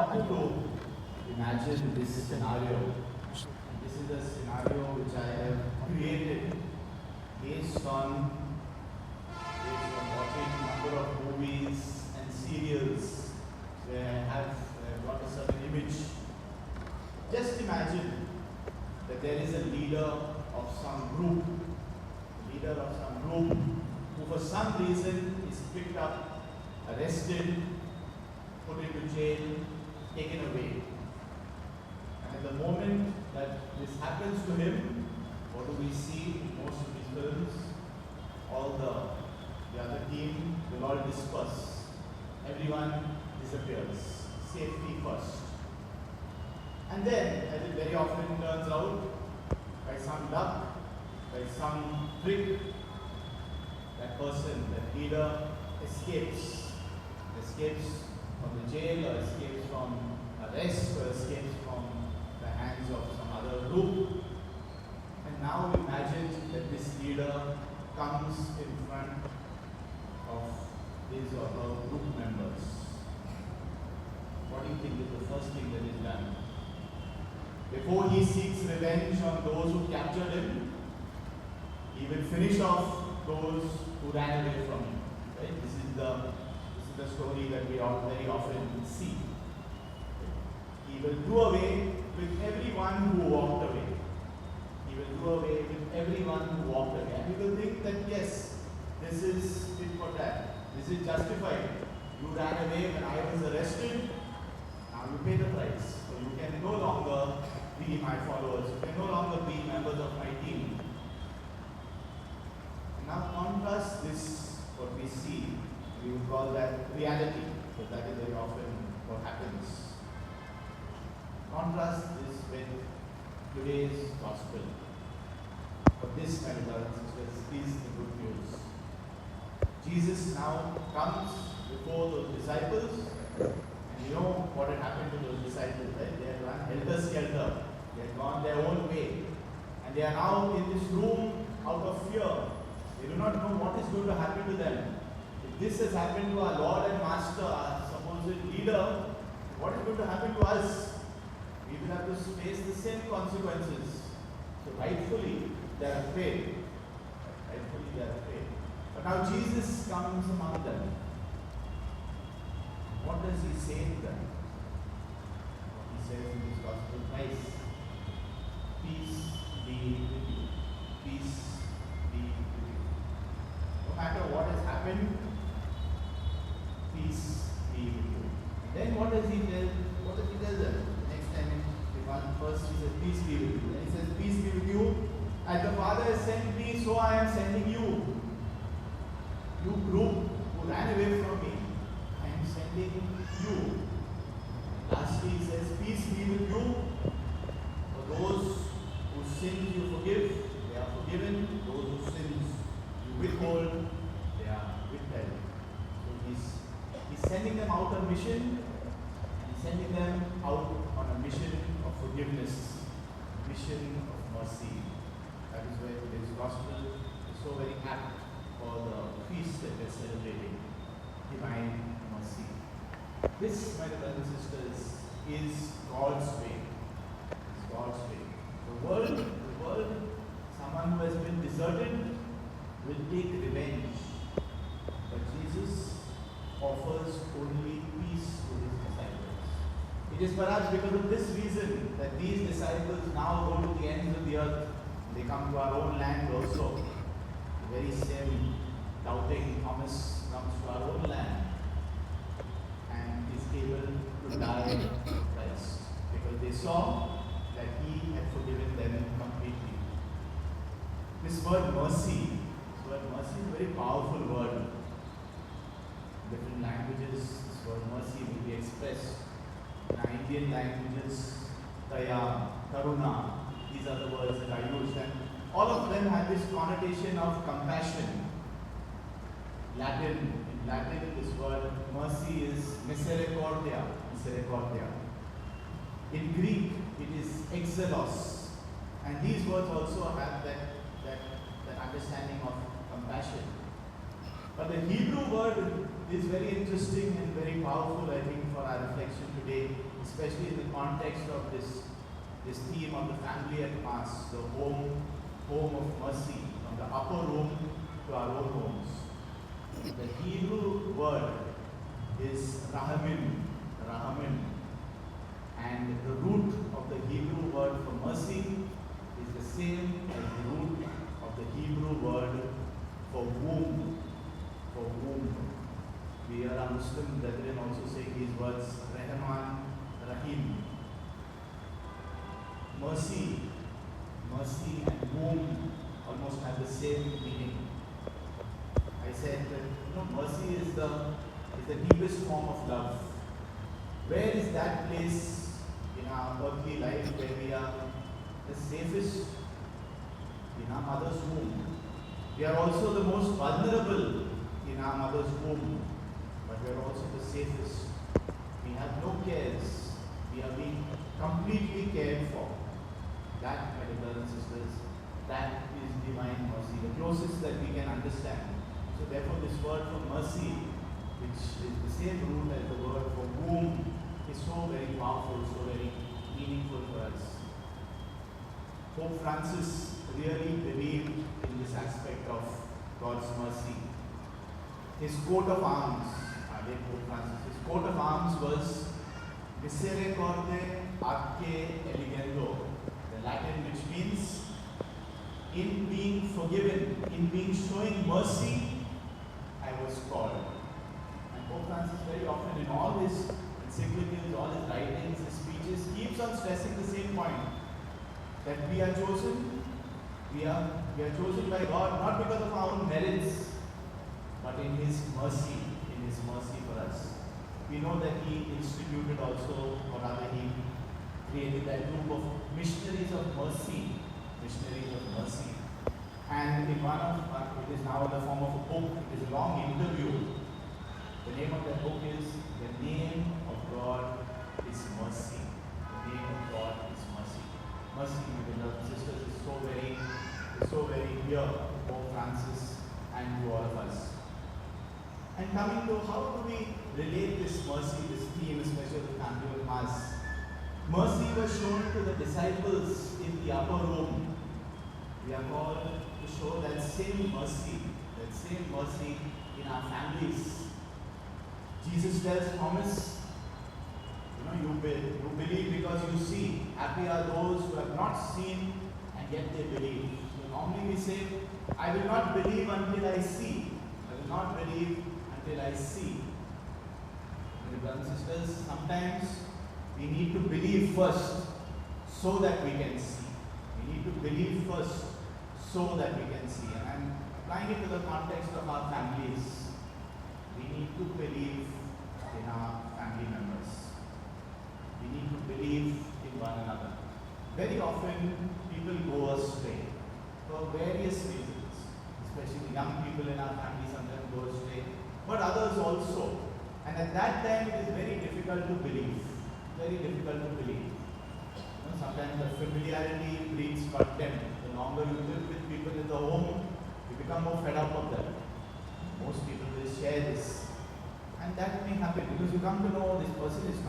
want you to imagine this scenario. This is a scenario which I have created based on watching a number of movies and serials where I have got a certain image. Just imagine that there is a leader of some group, who for some reason is picked up, arrested, put into jail, taken away. And at the moment that this happens to him, what do we see in most of these films? All the other team will all disperse. Everyone disappears. Safety first. And then, as it very often turns out, by some luck, by some trick, that person, that leader, escapes from the jail, or escapes from arrest, or escapes from the hands of some other group. And now imagine that this leader comes in front of his or her group members. What do you think is the first thing that is done? Before he seeks revenge on those who captured him, he will finish off those who ran away from him. Right? This is the story that we all very often see. He will do away with everyone who walked away. He will do away with everyone who walked away. And we will think that yes, this is fit for that. This is justified. You ran away when I was arrested. Now you pay the price. So you can no longer be my followers. You can no longer be members of my team. Now contrast this, what we see, we would call that reality, because that is very often what happens. Contrast this with today's gospel. But this, my brothers and sisters, is the good news. Jesus now comes before those disciples, and you know what had happened to those disciples, right? They had run helter-skelter. They had gone their own way. And they are now in this room out of fear. They do not know what is going to happen to them. If this has happened to our Lord and Master, our supposed leader, what is going to happen to us? We will have to face the same consequences. So rightfully, they are afraid. But now Jesus comes among them. What does he say to them? He says in his gospel, Christ, peace be with you. Peace be with you. No matter what has happened, peace be with you. And then what does he tell them? Next time first he says, peace be with you. Then he says, peace be with you. As the Father has sent me, so I am sending you. You group who ran away from me, I am sending you. Lastly, he says, peace be with you. For those whose sins you forgive, they are forgiven. Those whose sins you withhold, they are withheld. So he's sending them out on mission. He's sending them out on a mission of forgiveness, a mission of mercy. That is why today's gospel is so very apt for the feast that we're celebrating, divine mercy. This, my brothers and sisters, is God's way. It's God's way. The world, someone who has been deserted will take revenge. But Jesus offers only peace to his disciples. It is perhaps because of this reason that these disciples now go to the ends of the earth. They come to our own land also. The very same doubting Thomas comes to our own land and is able to die for Christ because they saw that he had forgiven them completely. This word mercy is a very powerful word. In different languages, this word mercy will be expressed. In our Indian languages, daya, karuna, these are the words that are used, and all of them have this connotation of compassion. In Latin, this word mercy is misericordia. In Greek, it is exelos, and these words also have that understanding of compassion. But the Hebrew word is very interesting and very powerful, I think, for our reflection today. especially in the context of this theme of the family at Mass, the home of mercy, from the upper room to our own homes. The Hebrew word is rahamin, and the root of the Hebrew word for mercy is the same as the root of the Hebrew word for womb. We hear our Muslim brethren also saying these words, Rahman, Rahim. Mercy and womb almost have the same meaning. I said that mercy is the deepest form of love. Where is that place in our earthly life where we are the safest? In our mother's womb. We are also the most vulnerable in our mother's womb, but we are also the safest. We have no cares. We are being completely cared for. That, my brothers and sisters, that is divine mercy, the closest that we can understand. So therefore this word for mercy, which is the same root as the word for womb, is so very powerful, so very meaningful for us. Pope Francis really believed in this aspect of God's mercy. His coat of arms, Pope Francis, his coat of arms was Misericorde Atque Eligendo, the Latin, which means in being forgiven, in being showing mercy, I was called. And Pope Francis very often in all his encyclicals, all his writings, his speeches, keeps on stressing the same point, that we are chosen, we are chosen by God not because of our own merits, but in His mercy for us. We know that He instituted also, or rather He created that group of missionaries of mercy. And in one of, it is now in the form of a book, it is a long interview. The name of that book is The Name of God is Mercy. The name of God is mercy. Mercy, my brothers and sisters, is so very dear to Pope Francis and to all of us. And coming to how do we relate this mercy, this theme, especially the family of Mass. Mercy was shown to the disciples in the upper room. We are called to show that same mercy in our families. Jesus tells Thomas, you believe because you see. Happy are those who have not seen and yet they believe. So normally we say, I will not believe until I see. I will not believe until I see. My brothers and sisters, sometimes we need to believe first so that we can see. We need to believe first so that we can see. And I'm applying it to the context of our families. We need to believe in our family members. We need to believe in one another. Very often people go astray for various reasons. Especially young people in our family sometimes go astray, but others also. And at that time it is very difficult to believe. Sometimes the familiarity breeds contempt. The longer you live with people in the home, you become more fed up of them. Most people will share this. And that may happen because you come to know this person is